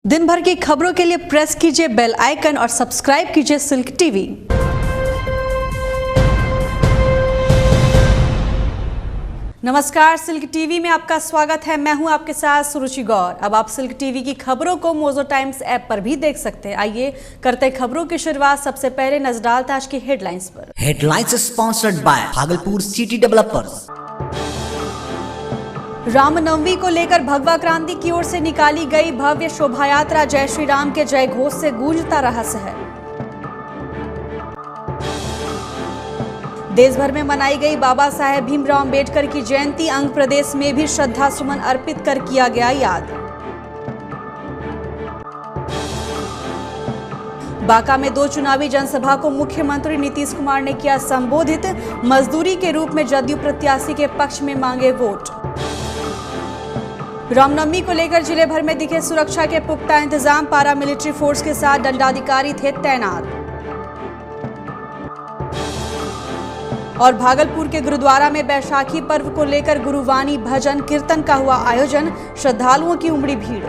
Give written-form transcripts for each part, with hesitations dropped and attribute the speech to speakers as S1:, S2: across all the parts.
S1: दिन भर की खबरों के लिए प्रेस कीजिए बेल आइकन और सब्सक्राइब कीजिए सिल्क टीवी। नमस्कार, सिल्क टीवी में आपका स्वागत है। मैं हूं आपके साथ सुरुचि गौर। अब आप सिल्क टीवी की खबरों को मोजो टाइम्स ऐप पर भी देख सकते हैं। आइए करते हैं खबरों की शुरुआत। सबसे पहले नजर डालते हैं आज की हेडलाइंस पर।
S2: Headlines sponsored by Bhagalpur city developers.
S1: Ramnavami को लेकर भगवा क्रांति की ओर से निकाली गई भव्य शोभा यात्रा जय श्री राम के जय घोष से गूंजता रहा शहर। देश भर में मनाई गई बाबा साहेब भीमराव अंबेडकर की जयंती। अंग प्रदेश में भी श्रद्धा सुमन अर्पित कर किया गया याद। बांका में 2 चुनावी जनसभा को मुख्यमंत्री नीतीश कुमार ने किया संबोधित। मजदूरी के रूप में जदयू प्रत्याशी के पक्ष में मांगे वोट। रामनवमी को लेकर जिले भर में दिखे सुरक्षा के पुख्ता इंतजाम। पारामिलिट्री फोर्स के साथ दंडाधिकारी थे तैनात। और भागलपुर के गुरुद्वारा में बैसाखी पर्व को लेकर गुरुवाणी भजन कीर्तन का हुआ आयोजन। श्रद्धालुओं की उमड़ी भीड़।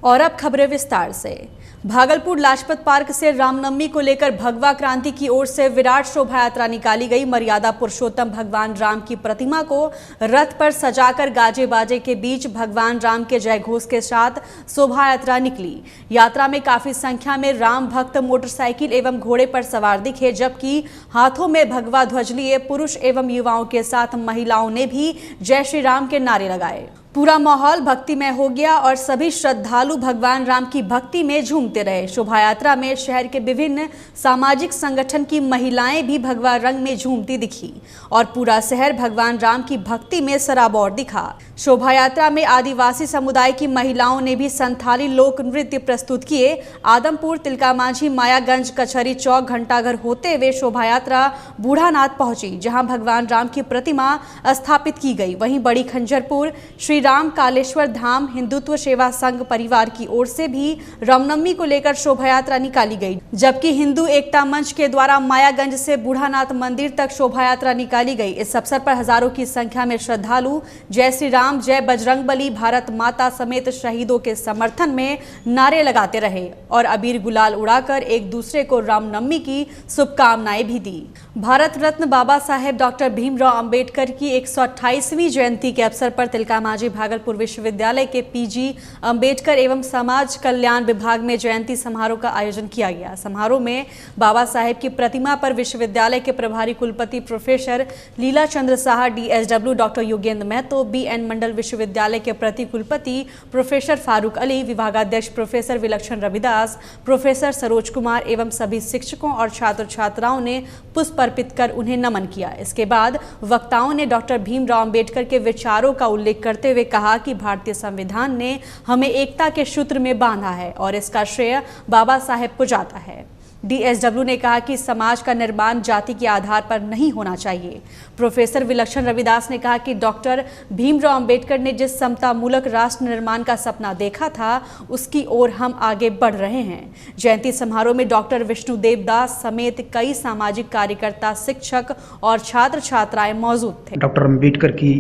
S1: और अब खबरें विस्तार से। भागलपुर लाजपत पार्क से रामनवमी को लेकर भगवा क्रांति की ओर से विराट शोभा यात्रा निकाली गई। मर्यादा पुरुषोत्तम भगवान राम की प्रतिमा को रथ पर सजाकर गाजे बाजे के बीच भगवान राम के जय घोष के साथ शोभा यात्रा निकली। यात्रा में काफी संख्या में राम भक्त मोटरसाइकिल एवं घोड़े पर सवार दिखे, जबकि हाथों में भगवा ध्वज लिए पुरुष एवं युवाओं के साथ महिलाओं ने भी जय श्री राम के नारे लगाए। पूरा माहौल भक्तिमय हो गया और सभी श्रद्धालु भगवान राम की भक्ति में झूमते रहे। शोभा यात्रा में शहर के विभिन्न सामाजिक संगठन की महिलाएं भी भगवा रंग में झूमती दिखी और पूरा शहर भगवान राम की भक्ति में सराबोर दिखा। शोभा यात्रा में आदिवासी समुदाय की महिलाओं ने भी संथाली लोक नृत्य प्रस्तुत किए। आदमपुर, तिलका मांझी, मायागंज, कचहरी चौक, घंटाघर होते हुए शोभा यात्रा बूढ़ानाथ पहुंची, जहां भगवान राम की प्रतिमा स्थापित की गई। वहीं बड़ी खंजरपुर श्री राम कालेश्वर धाम हिंदुत्व सेवा संघ परिवार की ओर से भी रामनवमी को लेकर शोभा यात्रा निकाली गई, जबकि हिंदू एकता मंच के द्वारा मायागंज से बूढ़ानाथ मंदिर तक शोभा यात्रा निकाली गई। इस अवसर पर हजारों की संख्या में श्रद्धालु जय श्री राम, जय बजरंगबली, भारत माता समेत शहीदों के समर्थन में नारे लगाते रहे और अबीर गुलाल उड़ाकर एक दूसरे को रामनवमी की शुभकामनाएं भी दी। भारत रत्न बाबा साहेब डॉक्टर भीमराव अंबेडकर की 128वीं जयंती के अवसर पर तिलका मांझी भागलपुर विश्वविद्यालय के पीजी अंबेडकर एवं समाज कल्याण विभाग में जयंती समारोह का आयोजन किया गया। समारोह में बाबा साहेब की प्रतिमा पर विश्वविद्यालय के प्रभारी कुलपति professor Leela Chandra Saha, DSW doctor Yogendra Mahato, BN Mandal विश्वविद्यालय के प्रति कुलपति प्रोफेसर फारूक अली, विभागाध्यक्ष प्रोफेसर विलक्षण रविदास, प्रोफेसर सरोज कुमार एवं सभी शिक्षकों और छात्र छात्राओं ने पुष्प अर्पित कर उन्हें नमन किया। इसके बाद वक्ताओं ने डॉक्टर भीमराव अंबेडकर के विचारों का उल्लेख करते हुए कहा कि भारतीय संविधान ने हमें एकता के सूत्र में बांधा है और इसका श्रेय बाबा साहेब को जाता है। DSW ने कहा कि समाज का निर्माण जाति के आधार पर नहीं होना चाहिए। प्रोफेसर विलक्षण रविदास ने कहा कि डॉक्टर भीमराव अंबेडकर ने जिस समता मूलक राष्ट्र निर्माण का सपना देखा था, उसकी ओर हम आगे बढ़ रहे हैं। जयंती समारोह में डॉक्टर विष्णुदेव दास समेत कई सामाजिक कार्यकर्ता, शिक्षक और छात्र छात्राएं मौजूद थे।
S3: डॉक्टर अंबेडकर की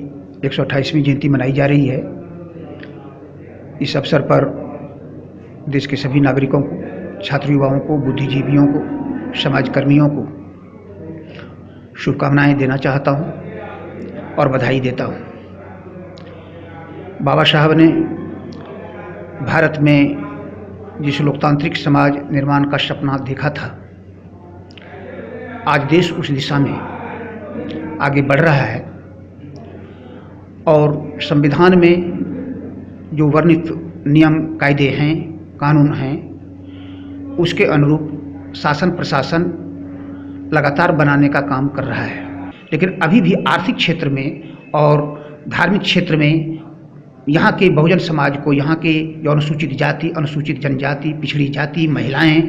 S3: 128वीं जयंती मनाई जा रही है। इस अवसर पर देश के सभी नागरिकों को, छात्र युवाओं को, बुद्धिजीवियों को, समाजकर्मियों को शुभकामनाएं देना चाहता हूं और बधाई देता हूं। बाबा साहब ने भारत में जिस लोकतांत्रिक समाज निर्माण का सपना देखा था, आज देश उस दिशा में आगे बढ़ रहा है और संविधान में जो वर्णित नियम, कायदे हैं, कानून हैं, उसके अनुरूप शासन प्रशासन लगातार बनाने का काम कर रहा है। लेकिन अभी भी आर्थिक क्षेत्र में और धार्मिक क्षेत्र में यहाँ के बहुजन समाज को, यहाँ के जो अनुसूचित जाति, अनुसूचित जनजाति, पिछड़ी जाति, महिलाएं,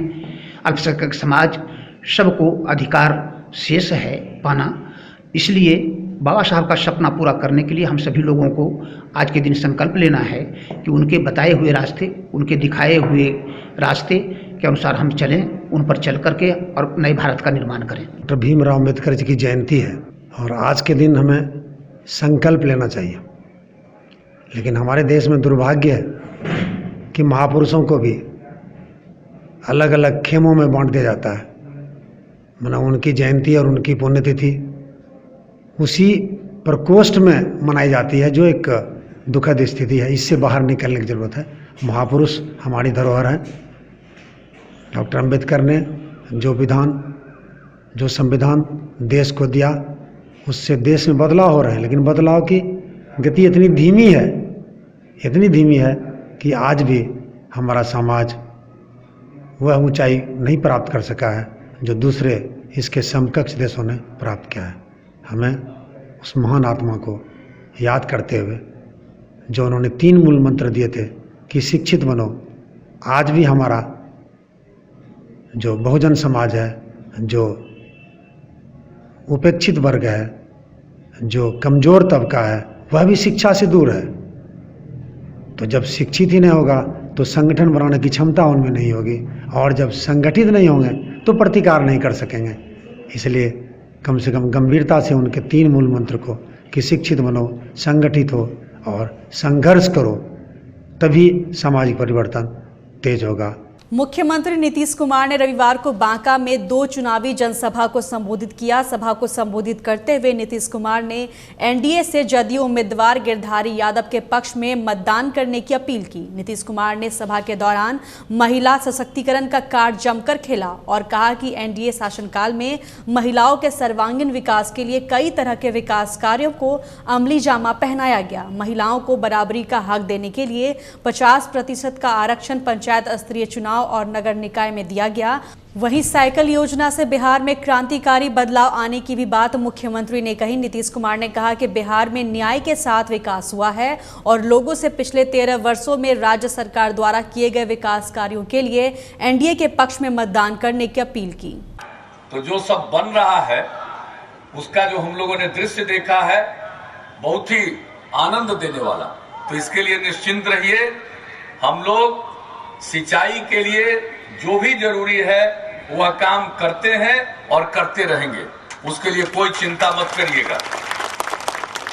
S3: अल्पसंख्यक समाज, सबको अधिकार शेष है पाना। इसलिए बाबा साहब का सपना पूरा करने के लिए हम सभी लोगों को आज के दिन संकल्प लेना है कि उनके बताए हुए रास्ते, उनके दिखाए हुए रास्ते के अनुसार हम चलें, उन पर चल करके और नए भारत का निर्माण करें।
S4: डॉक्टर भीमराव अंबेडकर जी की जयंती है और आज के दिन हमें संकल्प लेना चाहिए। लेकिन हमारे देश में दुर्भाग्य है कि महापुरुषों को भी अलग अलग खेमों में बांट दिया जाता है, माना उनकी जयंती और उनकी पुण्यतिथि उसी प्रकोष्ठ में मनाई जाती है, जो एक दुखद स्थिति है। इससे बाहर निकलने की ज़रूरत है। महापुरुष हमारी धरोहर हैं। डॉक्टर अम्बेडकर ने जो संविधान देश को दिया, उससे देश में बदलाव हो रहे हैं, लेकिन बदलाव की गति इतनी धीमी है कि आज भी हमारा समाज वह ऊंचाई नहीं प्राप्त कर सका है जो दूसरे इसके समकक्ष देशों ने प्राप्त किया है। हमें उस महान आत्मा को याद करते हुए, जो उन्होंने 3 मूल मंत्र दिए थे कि शिक्षित बनो, आज भी हमारा जो बहुजन समाज है, जो उपेक्षित वर्ग है, जो कमज़ोर तबका है, वह भी शिक्षा से दूर है। तो जब शिक्षित ही नहीं होगा तो संगठन बनाने की क्षमता उनमें नहीं होगी, और जब संगठित नहीं होंगे तो प्रतिकार नहीं कर सकेंगे। इसलिए कम से कम गंभीरता से उनके 3 मूल मंत्र को कि शिक्षित बनो, संगठित हो और संघर्ष करो, तभी सामाजिक परिवर्तन तेज होगा।
S1: मुख्यमंत्री नीतीश कुमार ने रविवार को बांका में 2 चुनावी जनसभा को संबोधित किया। सभा को संबोधित करते हुए नीतीश कुमार ने एनडीए से जदयू उम्मीदवार गिरधारी यादव के पक्ष में मतदान करने की अपील की। नीतीश कुमार ने सभा के दौरान महिला सशक्तिकरण का कार्ड जमकर खेला और कहा कि एनडीए शासनकाल में महिलाओं के सर्वांगीण विकास के लिए कई तरह के विकास कार्यों को अमली जामा पहनाया गया। महिलाओं को बराबरी का हक देने के लिए 50% का आरक्षण पंचायत स्तरीय चुनाव और नगर निकाय में दिया गया। वहीं साइकिल योजना से बिहार में क्रांतिकारी बदलाव आने की भी बात मुख्यमंत्री ने कही। नीतीश कुमार ने कहा कि बिहार में न्याय के साथ विकास हुआ है और लोगों से पिछले 13 वर्षों में राज्य सरकार द्वारा किए गए विकास कार्यों के लिए एनडीए के पक्ष में मतदान करने की अपील की।
S5: तो जो सब बन रहा है उसका जो हम लोगों ने दृश्य देखा है, बहुत ही आनंद देने वाला। तो इसके लिए निश्चिंत रहिए, हम लोग सिंचाई के लिए जो भी जरूरी है वह काम करते हैं और करते रहेंगे, उसके लिए कोई चिंता मत करिएगा।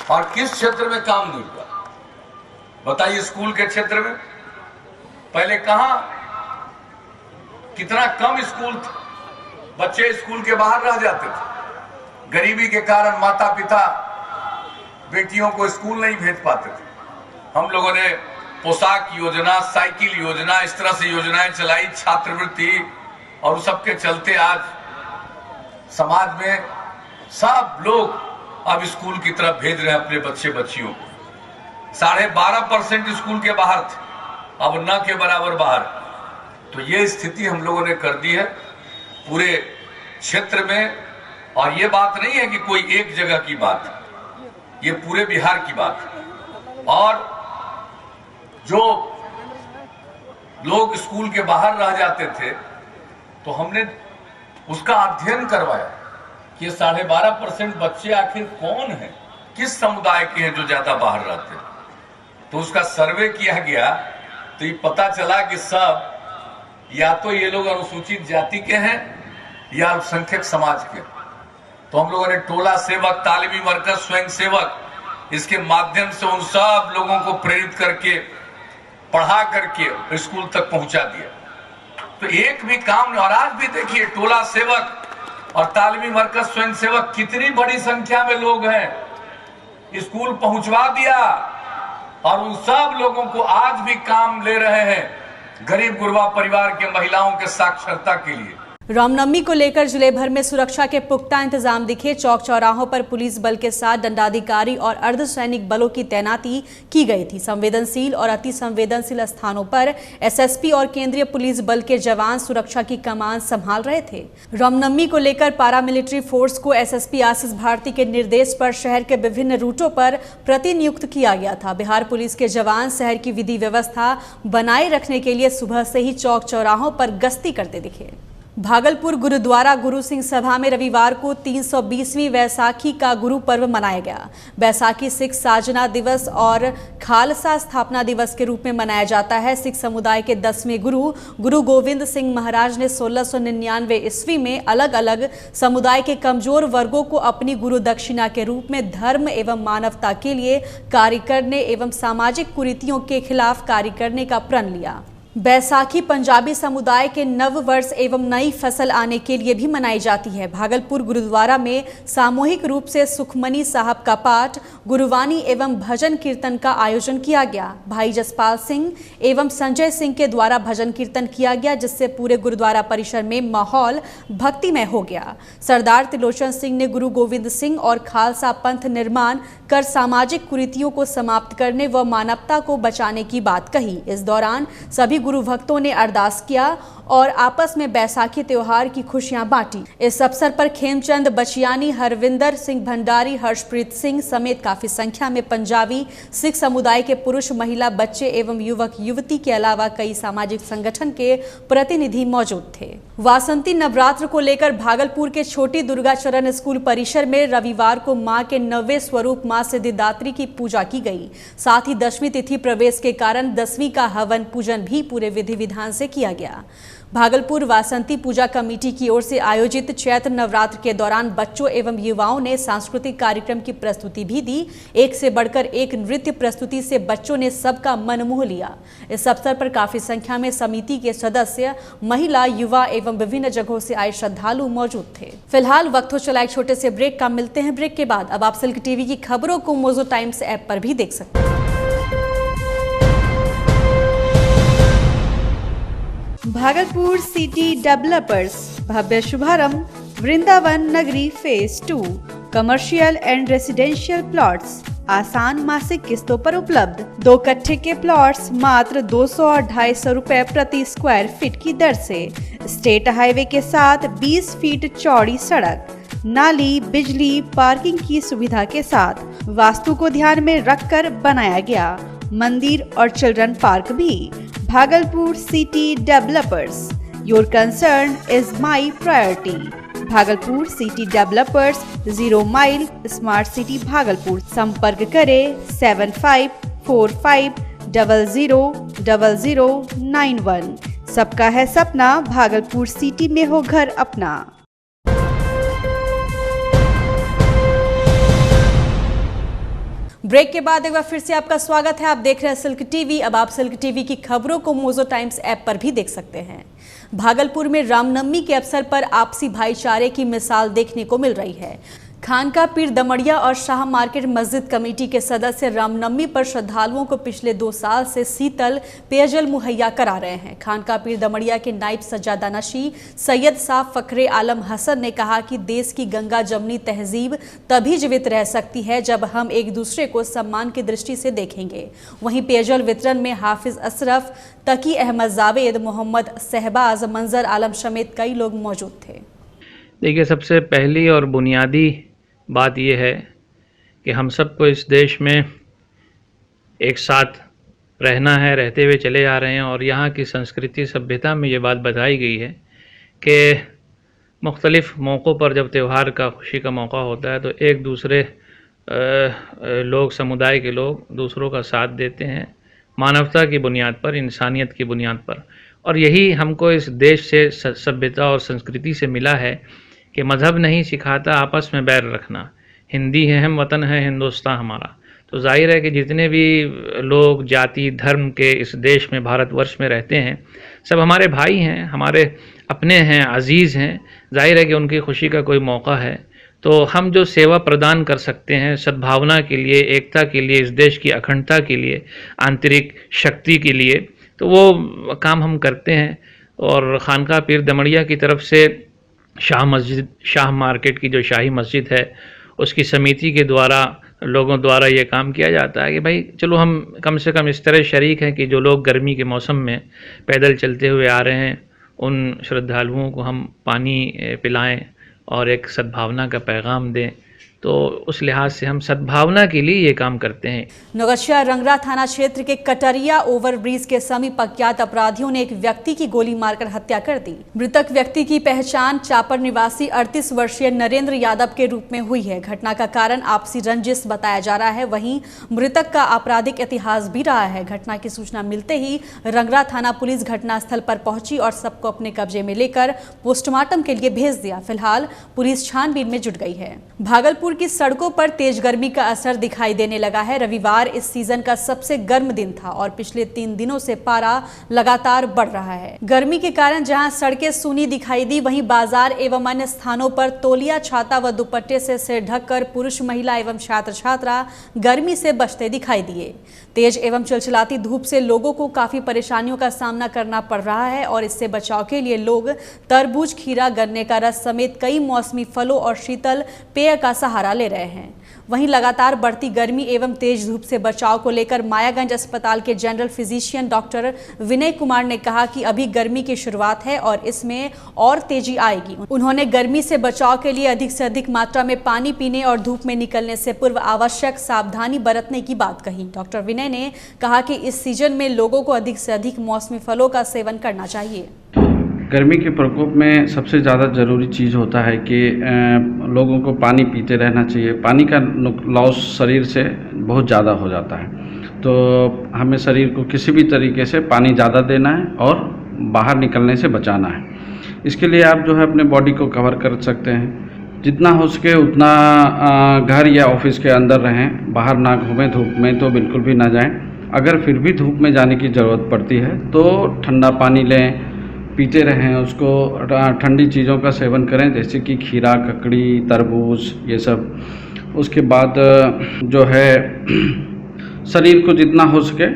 S5: और किस क्षेत्र में काम नहीं हुआ बताइए? स्कूल के क्षेत्र में पहले कहां, कितना कम स्कूल था, बच्चे स्कूल के बाहर रह जाते थे। गरीबी के कारण माता पिता बेटियों को स्कूल नहीं भेज पाते थे। हम लोगों ने पोशाक योजना, साइकिल योजना, इस तरह से योजनाएं चलाई, छात्रवृत्ति, और सबके चलते आज समाज में सब लोग अब स्कूल की तरफ भेज रहे हैं अपने बच्चे बच्चियों को। 12.5% स्कूल के बाहर थे, अब न के बराबर बाहर। तो ये स्थिति हम लोगों ने कर दी है पूरे क्षेत्र में। और ये बात नहीं है कि कोई एक जगह की बात है, ये पूरे बिहार की बात है। और जो लोग स्कूल के बाहर रह जाते थे तो हमने उसका अध्ययन करवाया कि 12.5% बच्चे आखिर कौन हैं, किस समुदाय के हैं जो ज्यादा बाहर रहते हैं। तो उसका सर्वे किया गया तो ये पता चला कि सब या तो ये लोग अनुसूचित जाति के हैं या अल्पसंख्यक समाज के। तो हम लोगों ने टोला सेवक, तालीमी मरकज, स्वयं सेवक, इसके माध्यम से उन सब लोगों को प्रेरित करके, पढ़ा करके स्कूल तक पहुंचा दिया। तो एक भी काम नहीं। और आज भी देखिए टोला सेवक और तालीमी मरकज स्वयं सेवक कितनी बड़ी संख्या में लोग हैं, स्कूल पहुंचवा दिया। और उन सब लोगों को आज भी काम ले रहे हैं गरीब गुरबा परिवार के महिलाओं के साक्षरता के लिए।
S1: रामनवमी को लेकर जिले भर में सुरक्षा के पुख्ता इंतजाम दिखे। चौक चौराहों पर पुलिस बल के साथ दंडाधिकारी और अर्धसैनिक बलों की तैनाती की गई थी। संवेदनशील और अति संवेदनशील स्थानों पर एसएसपी और केंद्रीय पुलिस बल के जवान सुरक्षा की कमान संभाल रहे थे। रामनवमी को लेकर पारामिलिट्री फोर्स को एसएसपी आशीष भारती के निर्देश पर शहर के विभिन्न रूटों पर प्रतिनियुक्त किया गया था। बिहार पुलिस के जवान शहर की विधि व्यवस्था बनाए रखने के लिए सुबह से ही चौक चौराहों पर गश्ती करते दिखे। भागलपुर गुरुद्वारा गुरु सिंह सभा में रविवार को 320वीं वैसाखी का गुरु पर्व मनाया गया। वैसाखी सिख साजना दिवस और खालसा स्थापना दिवस के रूप में मनाया जाता है। सिख समुदाय के 10वें गुरु गुरु गोविंद सिंह महाराज ने 1699 ईस्वी में अलग अलग समुदाय के कमजोर वर्गों को अपनी गुरु दक्षिणा के रूप में धर्म एवं मानवता के लिए कार्य करने एवं सामाजिक कुरीतियों के खिलाफ कार्य करने का प्रण लिया। बैसाखी पंजाबी समुदाय के नव वर्ष एवं नई फसल आने के लिए भी मनाई जाती है। भागलपुर गुरुद्वारा में सामूहिक रूप से सुखमनी साहब का पाठ, गुरुवाणी एवं भजन कीर्तन का आयोजन किया गया। भाई जसपाल सिंह एवं संजय सिंह के द्वारा भजन कीर्तन किया गया, जिससे पूरे गुरुद्वारा परिसर में माहौल भक्तिमय हो गया। सरदार त्रिलोचन सिंह ने गुरु गोविंद सिंह और खालसा पंथ निर्माण कर सामाजिक कुरीतियों को समाप्त करने व मानवता को बचाने की बात कही। इस दौरान सभी गुरु भक्तों ने अरदास किया और आपस में बैसाखी त्योहार की खुशियां बांटी। इस अवसर पर खेमचंद बचियानी, हरविंदर सिंह भंडारी, हर्षप्रीत सिंह समेत काफी संख्या में पंजाबी सिख समुदाय के पुरुष, महिला, बच्चे एवं युवक युवती के अलावा कई सामाजिक संगठन के प्रतिनिधि मौजूद थे। वासंती नवरात्र को लेकर भागलपुर के छोटी दुर्गा चरण स्कूल परिसर में रविवार को मां के 9वें स्वरूप मां सिद्धिदात्री की पूजा की गई। साथ ही 10वीं तिथि प्रवेश के कारण 10वीं का हवन पूजन भी पूरे विधि विधान से किया गया। भागलपुर वासंती पूजा कमेटी की ओर से आयोजित चैत्र नवरात्र के दौरान बच्चों एवं युवाओं ने सांस्कृतिक कार्यक्रम की प्रस्तुति भी दी। एक से बढ़कर एक नृत्य प्रस्तुति से बच्चों ने सबका मन मोह लिया। इस अवसर पर काफी संख्या में समिति के सदस्य, महिला, युवा एवं विभिन्न जगहों से आए श्रद्धालु मौजूद थे। फिलहाल वक्त हो चला एक छोटे से ब्रेक का। मिलते हैं ब्रेक के बाद। अब आप सिल्क टीवी की खबरों को मोजो टाइम्स ऐप पर भी देख सकते हैं। भागलपुर सिटी डेवलपर्स भव्य शुभारंभ, वृंदावन नगरी phase 2, commercial and residential plots आसान मासिक किस्तों पर उपलब्ध। 2 कट्ठे के प्लॉट्स मात्र 200 और 250 रुपए प्रति स्क्वायर फीट की दर से। स्टेट हाईवे के साथ 20 फीट चौड़ी सड़क, नाली, बिजली, पार्किंग की सुविधा के साथ वास्तु को ध्यान में रखकर बनाया गया। मंदिर और चिल्ड्रन पार्क भी। Bhagalpur city developers, your concern is my priority. Bhagalpur city developers, 0 mile, smart city Bhagalpur. संपर्क करें 7545000091। सबका है सपना, भागलपुर सिटी में हो घर अपना। ब्रेक के बाद एक बार फिर से आपका स्वागत है। आप देख रहे हैं सिल्क टीवी। अब आप सिल्क टीवी की खबरों को मोजो टाइम्स ऐप पर भी देख सकते हैं। भागलपुर में रामनवमी के अवसर पर आपसी भाईचारे की मिसाल देखने को मिल रही है। खानका पीर दमड़िया और शाह मार्केट मस्जिद कमेटी के सदस्य रामनवमी पर श्रद्धालुओं को पिछले 2 साल से शीतल पेयजल मुहैया करा रहे हैं। खानका पीर दमड़िया के नायब सज्जादानशी सैयद साहब फखरे आलम हसन ने कहा कि देश की गंगा जमनी तहजीब तभी जीवित रह सकती है जब हम एक दूसरे को सम्मान की दृष्टि से देखेंगे। वहीं पेयजल वितरण में हाफिज अशरफ, तकी अहमद जावेद, मोहम्मद सहबाज, मंजर आलम समेत कई लोग मौजूद थे।
S6: देखिए, सबसे पहली और बुनियादी बात यह है कि हम सबको इस देश में एक साथ रहना है, रहते हुए चले आ रहे हैं। और यहाँ की संस्कृति सभ्यता में ये बात बताई गई है कि मुख्तलिफ़ मौक़ों पर जब त्यौहार का, खुशी का मौका होता है तो एक दूसरे लोग, समुदाय के लोग दूसरों का साथ देते हैं, मानवता की बुनियाद पर, इंसानियत की बुनियाद पर। और यही हमको इस देश से, सभ्यता और संस्कृति से मिला है कि मज़हब नहीं सिखाता आपस में बैर रखना। हिंदी है हम, वतन है हिंदुस्तान हमारा। तो जाहिर है कि जितने भी लोग जाति धर्म के इस देश में, भारतवर्ष में रहते हैं, सब हमारे भाई हैं, हमारे अपने हैं, अजीज़ हैं। जाहिर है कि उनकी खुशी का कोई मौका है तो हम जो सेवा प्रदान कर सकते हैं सद्भावना के लिए, एकता के लिए, इस देश की अखंडता के लिए, आंतरिक शक्ति के लिए, तो वो काम हम करते हैं। और खानका पीर दमड़िया की तरफ से शाह मस्जिद, शाह मार्केट की जो शाही मस्जिद है, उसकी समिति के द्वारा, लोगों द्वारा ये काम किया जाता है कि भाई चलो हम कम से कम इस तरह शरीक हैं कि जो लोग गर्मी के मौसम में पैदल चलते हुए आ रहे हैं उन श्रद्धालुओं को हम पानी पिलाएं और एक सद्भावना का पैगाम दें। तो उस लिहाज से हम सद्भावना के लिए ये काम करते हैं।
S1: नौगछिया रंगरा थाना क्षेत्र के कटरिया ओवरब्रिज के समीप अज्ञात अपराधियों ने एक व्यक्ति की गोली मारकर हत्या कर दी। मृतक व्यक्ति की पहचान चापर निवासी 38 वर्षीय नरेंद्र यादव के रूप में हुई है। घटना का कारण आपसी रंजिश बताया जा रहा है। वहीं मृतक का आपराधिक इतिहास भी रहा है। घटना की सूचना मिलते ही रंगरा थाना पुलिस घटनास्थल पर पहुंची और सबको अपने कब्जे में लेकर पोस्टमार्टम के लिए भेज दिया। फिलहाल पुलिस छानबीन में जुट गई है। भागलपुर भागलपुर की सड़कों पर तेज गर्मी का असर दिखाई देने लगा है। रविवार इस सीजन का सबसे गर्म दिन था और पिछले 3 दिनों से पारा लगातार बढ़ रहा है। गर्मी के कारण जहां सड़कें सूनी दिखाई दी, वहीं बाजार एवं अन्य स्थानों पर तौलिया, छाता व दुपट्टे से सिर ढककर पुरुष, महिला एवं छात्र छात्रा गर्मी से बचते दिखाई दिए। तेज एवं चिलचिलाती धूप से लोगों को काफी परेशानियों का सामना करना पड़ रहा है और इससे बचाव के लिए लोग तरबूज, खीरा, गन्ने का रस समेत कई मौसमी फलों और शीतल पेय का सहारा ले रहे हैं। वहीं लगातार बढ़ती गर्मी एवं तेज धूप से बचाव को लेकर मायागंज अस्पताल के general physician doctor Vinay Kumar ने कहा कि अभी गर्मी की शुरुआत है और इसमें और तेजी आएगी। उन्होंने गर्मी से बचाव के लिए अधिक से अधिक मात्रा में पानी पीने और धूप में निकलने से पूर्व आवश्यक सावधानी बरतने की बात कही। डॉक्टर विनय ने कहा कि इस सीजन में लोगों को अधिक से अधिक मौसमी फलों का सेवन करना चाहिए।
S7: गर्मी के प्रकोप में सबसे ज़्यादा ज़रूरी चीज़ होता है कि लोगों को पानी पीते रहना चाहिए। पानी का लॉस शरीर से बहुत ज़्यादा हो जाता है, तो हमें शरीर को किसी भी तरीके से पानी ज़्यादा देना है और बाहर निकलने से बचाना है। इसके लिए आप जो है अपने बॉडी को कवर कर सकते हैं। जितना हो सके उतना घर या ऑफिस के अंदर रहें, बाहर ना घूमें, धूप में तो बिल्कुल भी ना जाएं। अगर फिर भी धूप में जाने की ज़रूरत पड़ती है तो ठंडा पानी लें, पीते रहें, उसको ठंडी चीज़ों का सेवन करें जैसे कि खीरा, ककड़ी, तरबूज, ये सब। उसके बाद जो है शरीर को जितना हो सके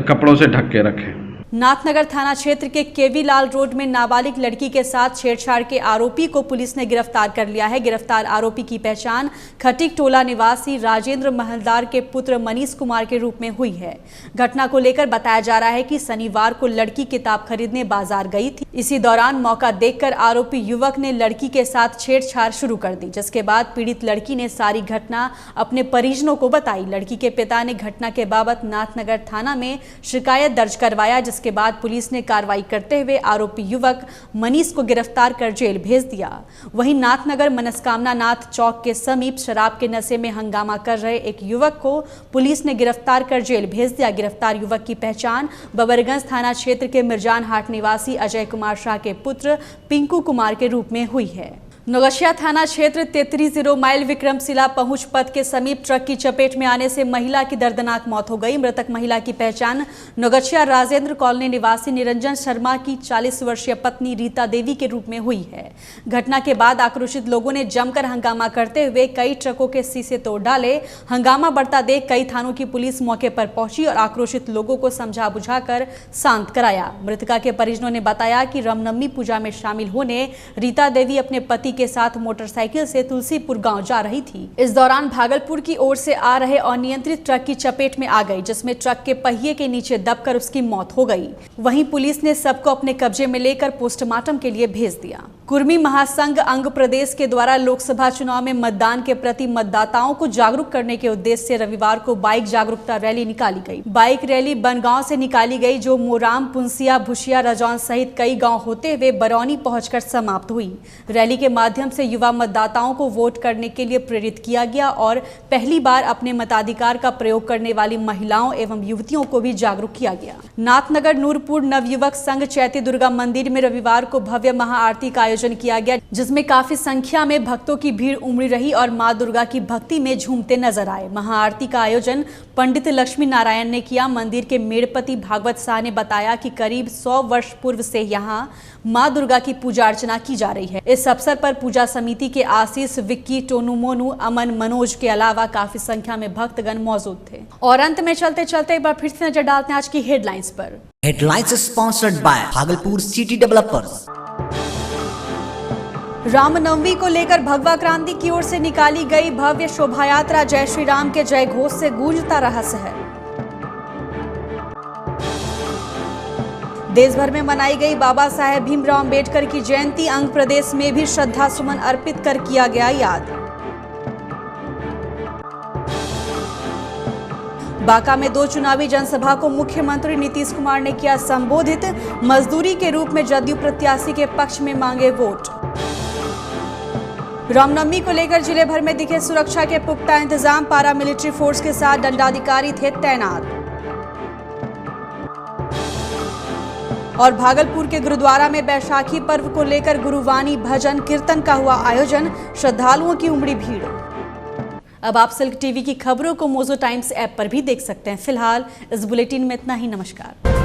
S7: कपड़ों से ढक के रखें।
S1: नाथनगर थाना क्षेत्र के केवी लाल रोड में नाबालिग लड़की के साथ छेड़छाड़ के आरोपी को पुलिस ने गिरफ्तार कर लिया है। गिरफ्तार आरोपी की पहचान खटीक टोला निवासी राजेंद्र महलदार के पुत्र मनीष कुमार के रूप में हुई है। घटना को लेकर बताया जा रहा है कि शनिवार को लड़की किताब खरीदने बाजार गई थी। इसी दौरान मौका देखकर आरोपी युवक ने लड़की के साथ छेड़छाड़ शुरू कर दी, जिसके बाद पीड़ित लड़की ने सारी घटना अपने परिजनों को बताई। लड़की के पिता ने घटना के बाबत नाथनगर थाना में शिकायत दर्ज करवाया, जिसके बाद पुलिस ने कार्रवाई करते हुए आरोपी युवक मनीष को गिरफ्तार कर जेल भेज दिया। वहीं नाथनगर मनस्कामना नाथ चौक के समीप शराब के नशे में हंगामा कर रहे एक युवक को पुलिस ने गिरफ्तार कर जेल भेज दिया। गिरफ्तार युवक की पहचान बबरगंज थाना क्षेत्र के मिर्जान हाट निवासी अजय कुमार शाह के पुत्र पिंकू कुमार के रूप में हुई है। नौगछिया थाना क्षेत्र 33 माइल विक्रमशिला पहुंच पथ के समीप ट्रक की चपेट में आने से महिला की दर्दनाक मौत हो गई। मृतक महिला की पहचान नौगछिया राजेंद्र कॉलोनी निवासी निरंजन शर्मा की 40 वर्षीय पत्नी रीता देवी के रूप में हुई है। घटना के बाद आक्रोशित लोगों ने जमकर हंगामा करते हुए कई ट्रकों के शीशे तोड़ डाले। हंगामा बढ़ता देख कई थानों की पुलिस मौके पर पहुंची और आक्रोशित लोगों को समझा बुझाकर शांत कराया। मृतका के परिजनों ने बताया कि रामनवमी पूजा में शामिल होने रीता देवी अपने पति के साथ मोटरसाइकिल से तुलसीपुर गांव जा रही थी। इस दौरान भागलपुर की ओर से आ रहे अनियंत्रित ट्रक की चपेट में आ गई, जिसमें ट्रक के पहिए के नीचे दबकर उसकी मौत हो गई। वहीं पुलिस ने सबको अपने कब्जे में लेकर पोस्टमार्टम के लिए भेज दिया। कुर्मी महासंघ अंग प्रदेश के द्वारा लोकसभा चुनाव में मतदान के प्रति मतदाताओं को जागरूक करने के उद्देश्य से रविवार को बाइक जागरूकता रैली निकाली गई। बाइक रैली बनगांव से निकाली गई, जो मोराम, पुंसिया, भुशिया, रजौन सहित कई गांव होते हुए बरौनी पहुंचकर समाप्त हुई। रैली के माध्यम से युवा मतदाताओं को वोट करने के लिए प्रेरित किया गया और पहली बार अपने मताधिकार का प्रयोग करने वाली महिलाओं एवं युवतियों को भी जागरूक किया गया। नाथनगर नूरपुर नवयुवक संघ चैती दुर्गा मंदिर में रविवार को भव्य महाआरती का आयोजन किया गया, जिसमें काफी संख्या में भक्तों की भीड़ उमड़ी रही और मां दुर्गा की भक्ति में झूमते नजर आए। महाआरती का आयोजन पंडित लक्ष्मी नारायण ने किया। मंदिर के मेड़पति भागवत शाह ने बताया कि करीब 100 वर्ष पूर्व से यहाँ मां दुर्गा की पूजा अर्चना की जा रही है। इस अवसर पर पूजा समिति के आशीष, विक्की, टोनू, मोनू, अमन, मनोज के अलावा काफी संख्या में भक्तगण मौजूद थे। और अंत में चलते चलते एक बार फिर से नजर डालते हैं आज की हेडलाइंस पर।
S2: Headlines sponsored by Bhagalpur city developers.
S1: Ramnavami को लेकर भगवा क्रांति की ओर से निकाली गई भव्य शोभा यात्रा जय श्री राम के जय घोष से गूंजता रहा शहर। देश भर में मनाई गई बाबा साहेब भीमराव अंबेडकर की जयंती। अंग प्रदेश में भी श्रद्धा सुमन अर्पित कर किया गया याद। बांका में 2 चुनावी जनसभा को मुख्यमंत्री नीतीश कुमार ने किया संबोधित। मजदूरी के रूप में जदयू प्रत्याशी के पक्ष में मांगे वोट। रामनवमी को लेकर जिले भर में दिखे सुरक्षा के पुख्ता इंतजाम। पारामिलिट्री फोर्स के साथ दंडाधिकारी थे तैनात। और भागलपुर के गुरुद्वारा में बैसाखी पर्व को लेकर गुरुवाणी भजन कीर्तन का हुआ आयोजन, श्रद्धालुओं की उमड़ी भीड़। अब आप सिल्क टीवी की खबरों को मोजो टाइम्स ऐप पर भी देख सकते हैं। फिलहाल इस बुलेटिन में इतना ही। नमस्कार।